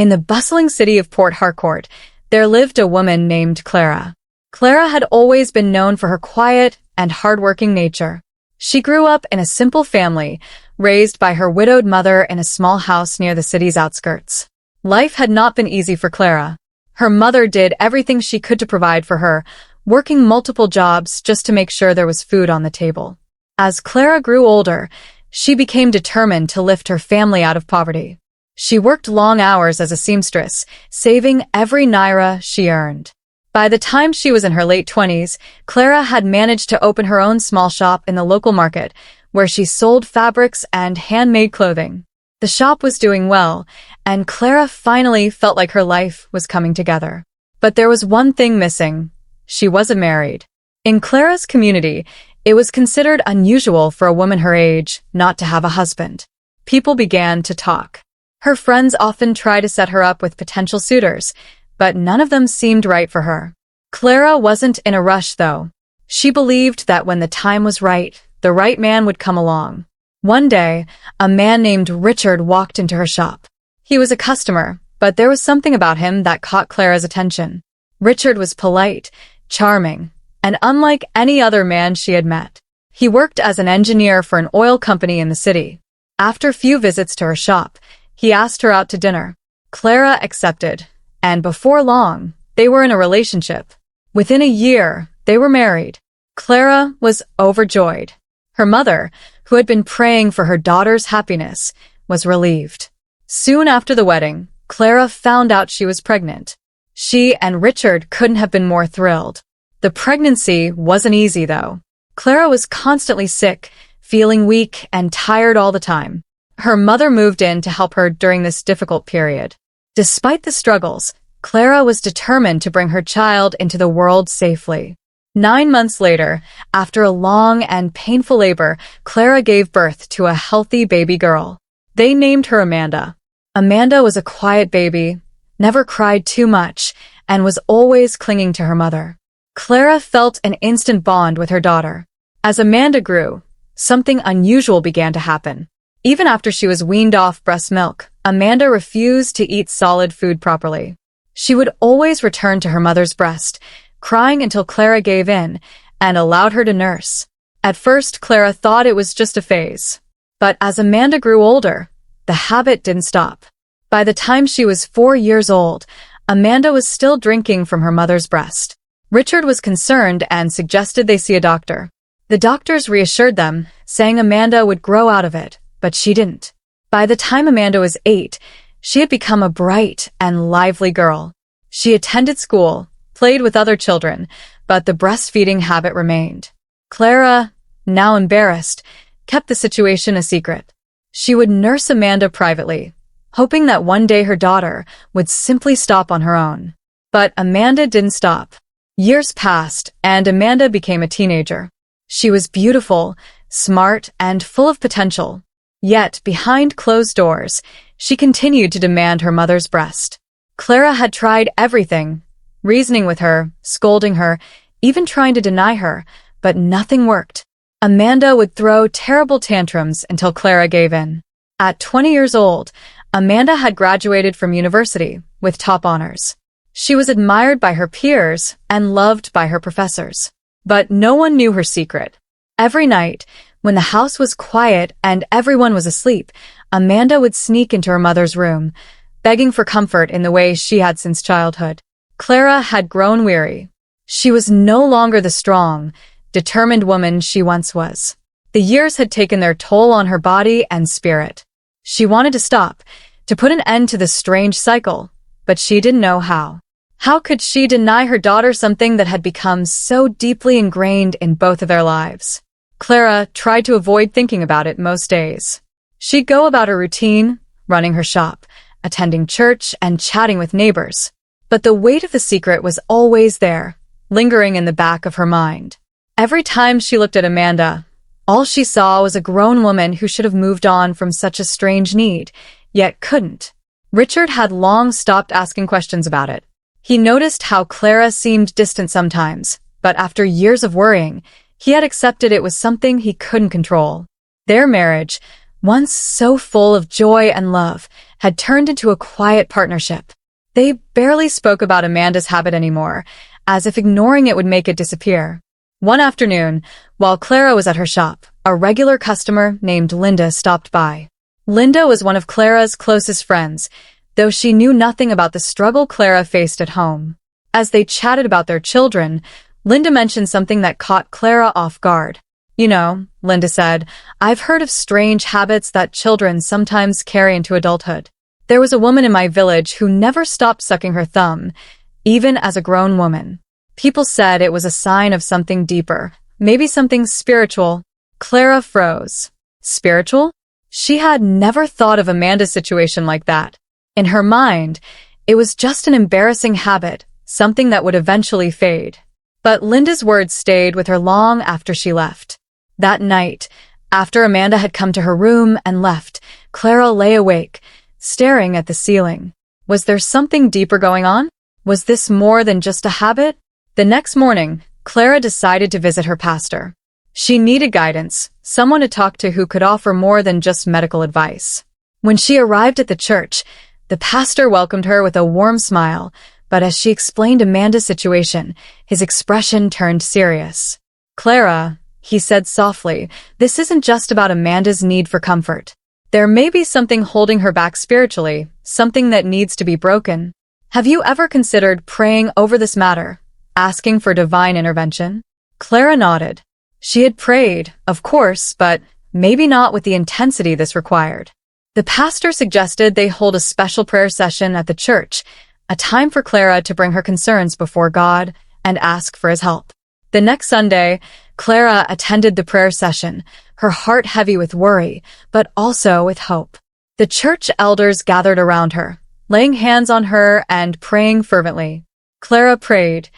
In the bustling city of Port Harcourt, there lived a woman named Clara. Clara had always been known for her quiet and hardworking nature. She grew up in a simple family, raised by her widowed mother in a small house near the city's outskirts. Life had not been easy for Clara. Her mother did everything she could to provide for her, working multiple jobs just to make sure there was food on the table. As Clara grew older, she became determined to lift her family out of poverty. She worked long hours as a seamstress, saving every naira she earned. By the time she was in her late 20s, Clara had managed to open her own small shop in the local market, where she sold fabrics and handmade clothing. The shop was doing well, and Clara finally felt like her life was coming together. But there was one thing missing. She wasn't married. In Clara's community, it was considered unusual for a woman her age not to have a husband. People began to talk. Her friends often tried to set her up with potential suitors, but none of them seemed right for her. Clara wasn't in a rush, though. She believed that when the time was right, the right man would come along. One day, a man named Richard walked into her shop. He was a customer, but there was something about him that caught Clara's attention. Richard was polite, charming, and unlike any other man she had met. He worked as an engineer for an oil company in the city. After few visits to her shop, he asked her out to dinner. Clara accepted, and before long, they were in a relationship. Within a year, they were married. Clara was overjoyed. Her mother, who had been praying for her daughter's happiness, was relieved. Soon after the wedding, Clara found out she was pregnant. She and Richard couldn't have been more thrilled. The pregnancy wasn't easy, though. Clara was constantly sick, feeling weak and tired all the time. Her mother moved in to help her during this difficult period. Despite the struggles, Clara was determined to bring her child into the world safely. 9 months later, after a long and painful labor, Clara gave birth to a healthy baby girl. They named her Amanda. Amanda was a quiet baby, never cried too much, and was always clinging to her mother. Clara felt an instant bond with her daughter. As Amanda grew, something unusual began to happen. Even after she was weaned off breast milk, Amanda refused to eat solid food properly. She would always return to her mother's breast, crying until Clara gave in and allowed her to nurse. At first, Clara thought it was just a phase. But as Amanda grew older, the habit didn't stop. By the time she was 4 years old, Amanda was still drinking from her mother's breast. Richard was concerned and suggested they see a doctor. The doctors reassured them, saying Amanda would grow out of it, but she didn't. By the time Amanda was 8, she had become a bright and lively girl. She attended school, played with other children, but the breastfeeding habit remained. Clara, now embarrassed, kept the situation a secret. She would nurse Amanda privately, hoping that one day her daughter would simply stop on her own. But Amanda didn't stop. Years passed, and Amanda became a teenager. She was beautiful, smart, and full of potential. Yet, behind closed doors, she continued to demand her mother's breast. Clara had tried everything, reasoning with her, scolding her, even trying to deny her, but nothing worked. Amanda would throw terrible tantrums until Clara gave in. At 20 years old, Amanda had graduated from university with top honors. She was admired by her peers and loved by her professors. But no one knew her secret. Every night, when the house was quiet and everyone was asleep, Amanda would sneak into her mother's room, begging for comfort in the way she had since childhood. Clara had grown weary. She was no longer the strong, determined woman she once was. The years had taken their toll on her body and spirit. She wanted to stop, to put an end to this strange cycle, but she didn't know how. How could she deny her daughter something that had become so deeply ingrained in both of their lives? Clara tried to avoid thinking about it most days. She'd go about her routine, running her shop, attending church, and chatting with neighbors. But the weight of the secret was always there, lingering in the back of her mind. Every time she looked at Amanda, all she saw was a grown woman who should have moved on from such a strange need, yet couldn't. Richard had long stopped asking questions about it. He noticed how Clara seemed distant sometimes, but after years of worrying, he had accepted it was something he couldn't control. Their marriage, once so full of joy and love, had turned into a quiet partnership. They barely spoke about Amanda's habit anymore, as if ignoring it would make it disappear. One afternoon, while Clara was at her shop, a regular customer named Linda stopped by. Linda was one of Clara's closest friends, though she knew nothing about the struggle Clara faced at home. As they chatted about their children, Linda mentioned something that caught Clara off guard. "You know," Linda said, "I've heard of strange habits that children sometimes carry into adulthood. There was a woman in my village who never stopped sucking her thumb, even as a grown woman. People said it was a sign of something deeper, maybe something spiritual." Clara froze. Spiritual? She had never thought of Amanda's situation like that. In her mind, it was just an embarrassing habit, something that would eventually fade. But Linda's words stayed with her long after she left. That night, after Amanda had come to her room and left, Clara lay awake, staring at the ceiling. Was there something deeper going on? Was this more than just a habit? The next morning, Clara decided to visit her pastor. She needed guidance, someone to talk to who could offer more than just medical advice. When she arrived at the church, the pastor welcomed her with a warm smile, but as she explained Amanda's situation, his expression turned serious. "Clara," he said softly, "this isn't just about Amanda's need for comfort. There may be something holding her back spiritually, something that needs to be broken. Have you ever considered praying over this matter, asking for divine intervention?" Clara nodded. She had prayed, of course, but maybe not with the intensity this required. The pastor suggested they hold a special prayer session at the church, a time for Clara to bring her concerns before God and ask for his help. The next Sunday, Clara attended the prayer session, her heart heavy with worry, but also with hope. The church elders gathered around her, laying hands on her and praying fervently. Clara prayed,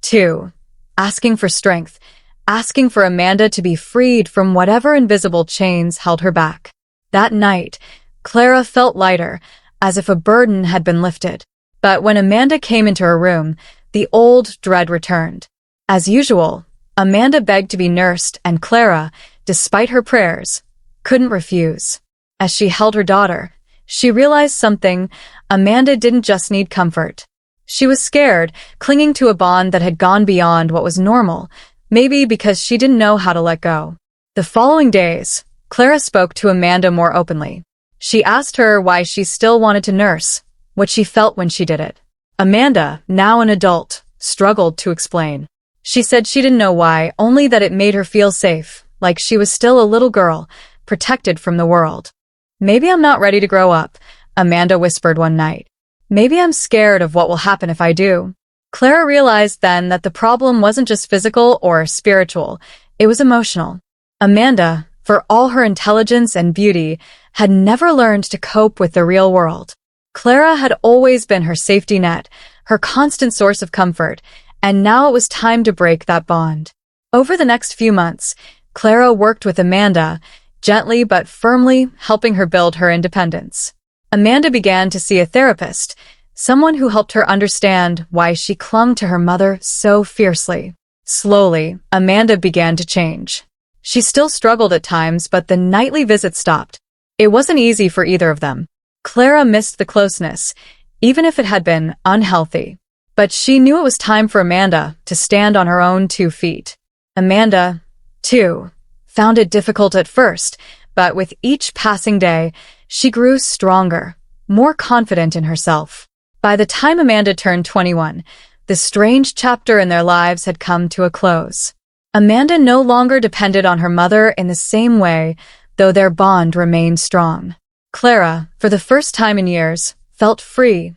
too, asking for strength, asking for Amanda to be freed from whatever invisible chains held her back. That night, Clara felt lighter, as if a burden had been lifted. But when Amanda came into her room, the old dread returned. As usual, Amanda begged to be nursed, and Clara, despite her prayers, couldn't refuse. As she held her daughter, she realized something. Amanda didn't just need comfort. She was scared, clinging to a bond that had gone beyond what was normal, maybe because she didn't know how to let go. The following days, Clara spoke to Amanda more openly. She asked her why she still wanted to nurse, what she felt when she did it. Amanda, now an adult, struggled to explain. She said she didn't know why, only that it made her feel safe, like she was still a little girl, protected from the world. "Maybe I'm not ready to grow up," Amanda whispered one night. "Maybe I'm scared of what will happen if I do." Clara realized then that the problem wasn't just physical or spiritual, it was emotional. Amanda, for all her intelligence and beauty, had never learned to cope with the real world. Clara had always been her safety net, her constant source of comfort, and now it was time to break that bond. Over the next few months, Clara worked with Amanda, gently but firmly helping her build her independence. Amanda began to see a therapist, someone who helped her understand why she clung to her mother so fiercely. Slowly, Amanda began to change. She still struggled at times, but the nightly visits stopped. It wasn't easy for either of them. Clara missed the closeness, even if it had been unhealthy. But she knew it was time for Amanda to stand on her own 2 feet. Amanda, too, found it difficult at first, but with each passing day, she grew stronger, more confident in herself. By the time Amanda turned 21, the strange chapter in their lives had come to a close. Amanda no longer depended on her mother in the same way, though their bond remained strong. Clara, for the first time in years, felt free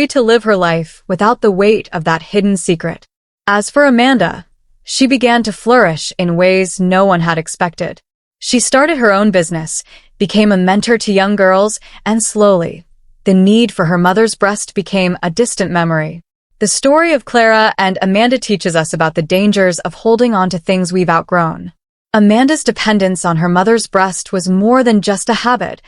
to live her life without the weight of that hidden secret. As for Amanda, she began to flourish in ways no one had expected. She started her own business, became a mentor to young girls, and slowly, the need for her mother's breast became a distant memory. The story of Clara and Amanda teaches us about the dangers of holding on to things we've outgrown. Amanda's dependence on her mother's breast was more than just a habit.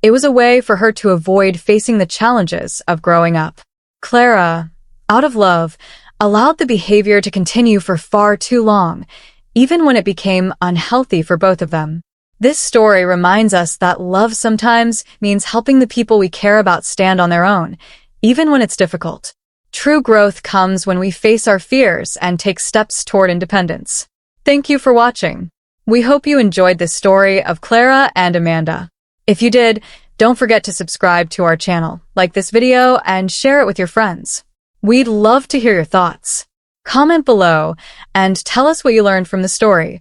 It was a way for her to avoid facing the challenges of growing up. Clara, out of love, allowed the behavior to continue for far too long, even when it became unhealthy for both of them. This story reminds us that love sometimes means helping the people we care about stand on their own, even when it's difficult. True growth comes when we face our fears and take steps toward independence. Thank you for watching. We hope you enjoyed this story of Clara and Amanda. If you did, don't forget to subscribe to our channel, like this video, and share it with your friends. We'd love to hear your thoughts. Comment below and tell us what you learned from the story,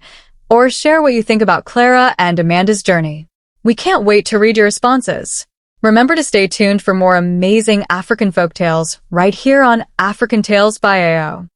or share what you think about Clara and Amanda's journey. We can't wait to read your responses. Remember to stay tuned for more amazing African folktales right here on African Tales by AO.